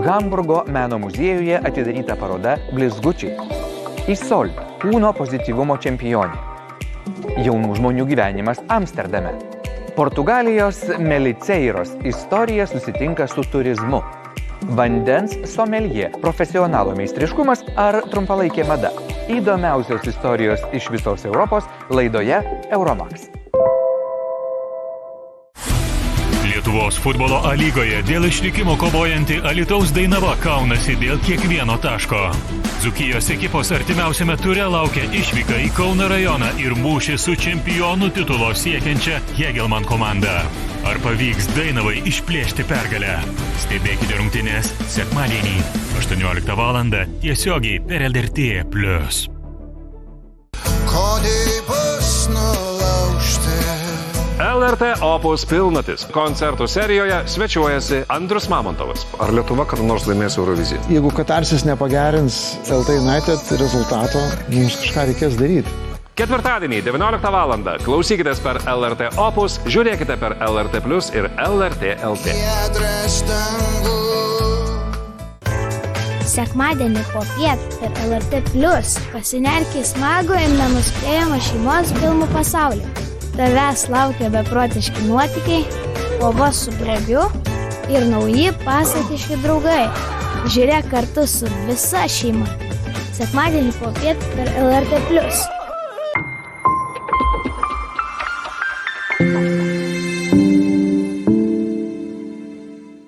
Hamburgo meno muziejuje atidaryta paroda Blizgučiai. Isol – kūno pozityvumo čempionė. Jaunų žmonių gyvenimas Amsterdame. Portugalijos Meliceiros istorija susitinka su turizmu. Vandens someljė, profesionalo meistriškumas ar trumpalaikė mada. Įdomiausios istorijos iš visos Europos laidoje Euromax. Lietuvos futbolo A lygoje dėl išlikimo kovojanti Alytaus Dainava kaunasi dėl kiekvieno taško. Dzūkijos ekipos artimiausiame ture laukia išvyka į Kauno rajoną ir mūšį su čempionų titulo siekiančia Hegelman komanda. Ar pavyks Dainavai išplėšti pergalę? Stebėkite rungtynes sekmadienį 18 val. Tiesiogiai per LRT+. LRT Opus pilnatis. Koncertų serijoje svečiuojasi Andrius Mamontovas. Ar Lietuva kada nors laimės Euroviziją? Jeigu Katarsis nepagerins LT United rezultato, mums kažką reikės daryti. Ketvirtadienį 19 val. Klausykitės per LRT Opus, žiūrėkite per LRT Plus ir LRT LT. Sekmadienį popiet per LRT Plus pasinerk į smagų ir nenuspėjamą šeimos filmų pasaulį. Tavęs laukia beprotiški nuotykiai, kova su bregiu ir nauji pasakiški draugai. Žiūrėk kartu su visa šeima. Sekmadienį popiet per LRT Plus.